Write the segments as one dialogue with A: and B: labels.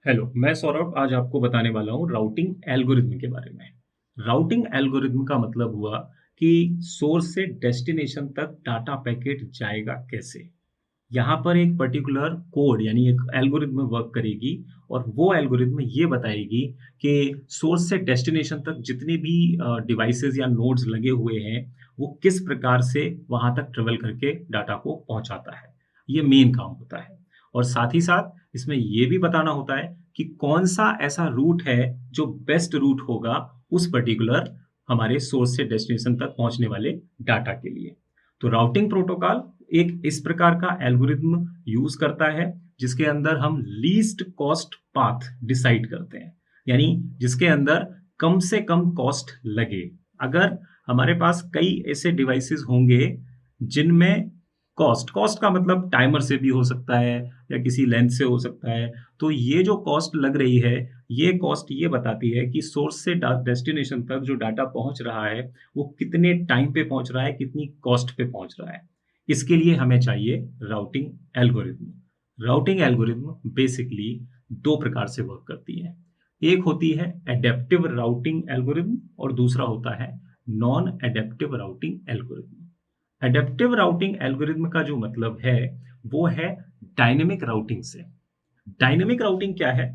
A: Hello, मैं सौरभ आज आपको बताने वाला हूँ राउटिंग एल्गोरिदम के बारे में। राउटिंग एल्गोरिदम का मतलब हुआ कि सोर्स से डेस्टिनेशन तक डाटा पैकेट जाएगा कैसे। यहाँ पर एक पर्टिकुलर कोड यानी एक एल्गोरिदम वर्क करेगी और वो एल्गोरिदम ये बताएगी कि सोर्स से डेस्टिनेशन तक जितने भी डिवाइसेस या नोड्स लगे हुए हैं वो किस प्रकार से वहाँ तक ट्रेवल करके डाटा को पहुँचाता है। ये मेन काम होता है और साथ ही साथ इसमें ये भी बताना होता है कि कौन सा ऐसा रूट है जो बेस्ट रूट होगा उस पर्टिकुलर हमारे सोर्स से डेस्टिनेशन तक पहुँचने वाले डाटा के लिए। तो राउटिंग प्रोटोकॉल एक इस प्रकार का एल्गोरिदम यूज करता है जिसके अंदर हम लीस्ट कॉस्ट पाथ डिसाइड करते हैं, यानी जिसके अंदर कम से कम कॉस्ट लगे। अगर हमारे पास कई ऐसे डिवाइसेस होंगे जिनमें कॉस्ट कॉस्ट का मतलब टाइमर से भी हो सकता है या किसी लेंथ से हो सकता है, तो ये जो कॉस्ट लग रही है ये कॉस्ट ये बताती है कि सोर्स से डेस्टिनेशन तक जो डाटा पहुंच रहा है वो कितने टाइम पे पहुंच रहा है, कितनी कॉस्ट पे पहुंच रहा है। इसके लिए हमें चाहिए routing algorithm. Routing algorithm basically दो प्रकार से वर्क करती है। एक होती है एडेप्टिव राउटिंग एल्गोरिथम और दूसरा होता है non adaptive routing algorithm. Adaptive routing algorithm का जो मतलब है वो है डायनेमिक राउटिंग से। डायनेमिक राउटिंग क्या है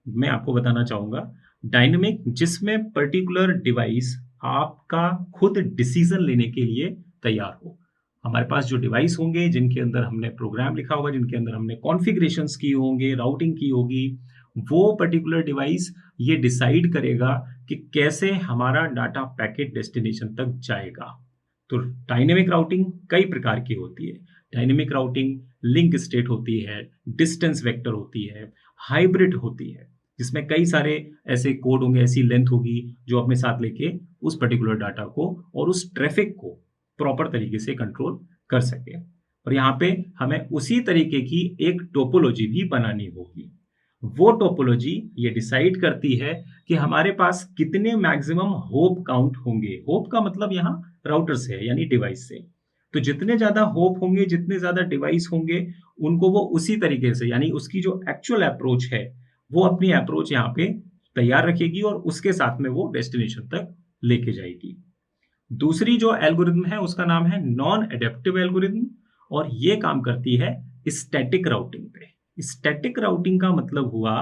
A: मैं आपको बताना चाहूंगा। डायनेमिक जिसमें पर्टिकुलर डिवाइस आपका खुद डिसीजन लेने के लिए तैयार हो। हमारे पास जो डिवाइस होंगे जिनके अंदर हमने प्रोग्राम लिखा होगा, जिनके अंदर हमने कॉन्फ़िगरेशंस की होंगे, राउटिंग की होगी, वो पर्टिकुलर डिवाइस ये डिसाइड करेगा कि कैसे हमारा डाटा पैकेट डेस्टिनेशन तक जाएगा। तो डायनेमिक राउटिंग कई प्रकार की होती है। डायनेमिक राउटिंग लिंक स्टेट होती है, डिस्टेंस वेक्टर होती है, हाइब्रिड होती है, जिसमें कई सारे ऐसे कोड होंगे, ऐसी लेंथ होगी जो अपने साथ लेके उस पर्टिकुलर डाटा को और उस ट्रैफिक को प्रॉपर तरीके से कंट्रोल कर सके। और यहाँ पे हमें उसी तरीके की एक टोपोलॉजी भी बनानी होगी। वो टोपोलॉजी ये डिसाइड करती है कि हमारे पास कितने मैक्सिमम होप काउंट होंगे। होप का मतलब यहाँ राउटर से है यानी डिवाइस से। तो जितने ज्यादा होप होंगे, जितने ज्यादा डिवाइस होंगे, उनको वो उसी तरीके से यानी उसकी जो एक्चुअल अप्रोच है वो अपनी अप्रोच यहाँ पे तैयार रखेगी और उसके साथ में वो डेस्टिनेशन तक लेके जाएगी। दूसरी जो एल्गोरिथम है उसका नाम है नॉन एडेप्टिव एल्गोरिथम और ये काम करती है स्टैटिक राउटिंग पे। स्टैटिक राउटिंग का मतलब हुआ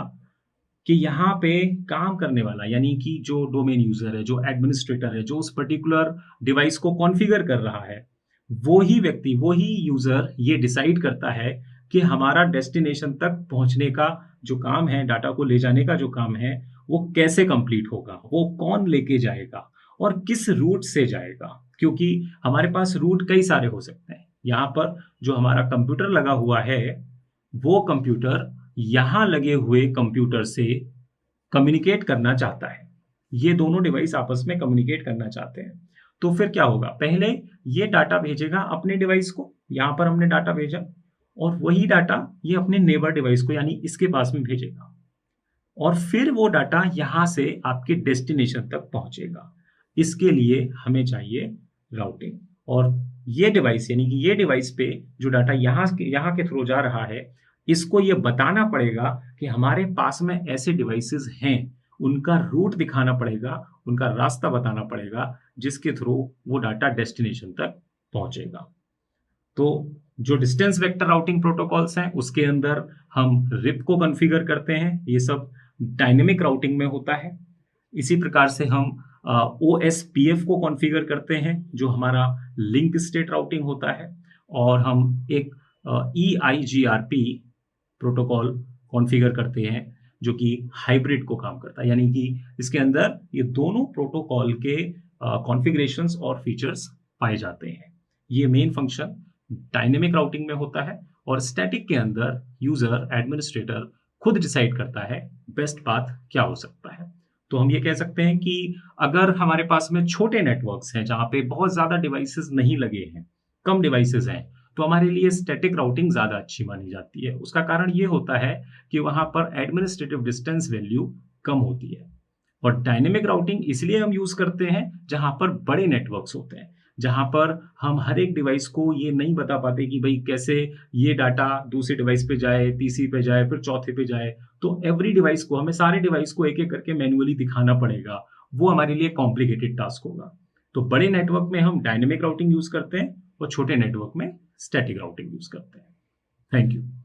A: कि यहाँ पे काम करने वाला यानी कि जो डोमेन यूजर है, जो एडमिनिस्ट्रेटर है, जो उस पर्टिकुलर डिवाइस को कॉन्फ़िगर कर रहा है, वो ही व्यक्ति, वो ही यूजर ये डिसाइड करता है कि हमारा डेस्टिनेशन तक पहुंचने का जो काम है, डाटा को ले जाने का जो काम है, वो कैसे कंप्लीट होगा, वो कौन लेके जाएगा और किस रूट से जाएगा। क्योंकि हमारे पास रूट कई सारे हो सकते हैं। यहाँ पर जो हमारा कंप्यूटर लगा हुआ है, वो कंप्यूटर यहाँ लगे हुए कंप्यूटर से कम्युनिकेट करना चाहता है। ये दोनों डिवाइस आपस में कम्युनिकेट करना चाहते हैं। तो फिर क्या होगा? पहले ये डाटा भेजेगा अपने डिवाइस को, यहाँ पर हमने डाटा भेजा, और वही डाटा ये अपने नेबर डिवाइस को यानी इसके पास में भेजेगा। और फिर वो डाटा यहाँ से आपके डेस्टिनेशन तक पहुंचेगा। इसके लिए हमें चाहिए राउटिंग। और ये डिवाइस यानी कि ये डिवाइस पे जो डाटा यहाँ के थ्रू जा रहा है, इसको ये बताना पड़ेगा कि हमारे पास में ऐसे डिवाइसेस हैं, उनका रूट दिखाना पड़ेगा, उनका रास्ता बताना पड़ेगा जिसके थ्रू वो डाटा डेस्टिनेशन तक पहुंचेगा। तो जो डिस्टेंस वेक्टर राउटिंग प्रोटोकॉल्स हैं उसके अंदर हम रिप को कॉन्फ़िगर करते हैं, ये सब डायनेमिक राउटिंग में होता है। इसी प्रकार से हम OSPF को कॉन्फ़िगर करते हैं जो हमारा लिंक स्टेट राउटिंग होता है। और हम एक EIGRP प्रोटोकॉल कॉन्फ़िगर करते हैं जो कि हाइब्रिड को काम करता है, यानी कि इसके अंदर ये दोनों प्रोटोकॉल के कॉन्फ़िगरेशंस और फीचर्स पाए जाते हैं। ये मेन फंक्शन डायनेमिक राउटिंग में होता है और स्टैटिक के अंदर यूजर एडमिनिस्ट्रेटर खुद डिसाइड करता है बेस्ट पाथ क्या हो सकता है। तो हम ये कह सकते हैं कि अगर हमारे पास में छोटे नेटवर्क्स हैं जहाँ पे बहुत ज़्यादा डिवाइसेस नहीं लगे हैं, कम डिवाइसेस हैं, तो हमारे लिए स्टैटिक राउटिंग ज़्यादा अच्छी मानी जाती है। उसका कारण ये होता है कि वहाँ पर एडमिनिस्ट्रेटिव डिस्टेंस वैल्यू कम होती है। और डायनेमिक राउटिंग इसलिए हम यूज करते हैं जहां पर बड़े नेटवर्क्स होते हैं, जहां पर हम हर एक डिवाइस को ये नहीं बता पाते कि भाई कैसे ये डाटा दूसरे डिवाइस पे जाए, तीसरी पे जाए, फिर चौथे पे जाए। तो एवरी डिवाइस को हमें सारे डिवाइस को एक-एक करके मैन्युअली दिखाना पड़ेगा, वो हमारे लिए कॉम्प्लिकेटेड टास्क होगा। तो बड़े नेटवर्क में हम डायनामिक राउटिंग यूज़ करते हैं और छोटे नेटवर्क में स्टैटिक राउटिंग यूज़ करते हैं। Thank you.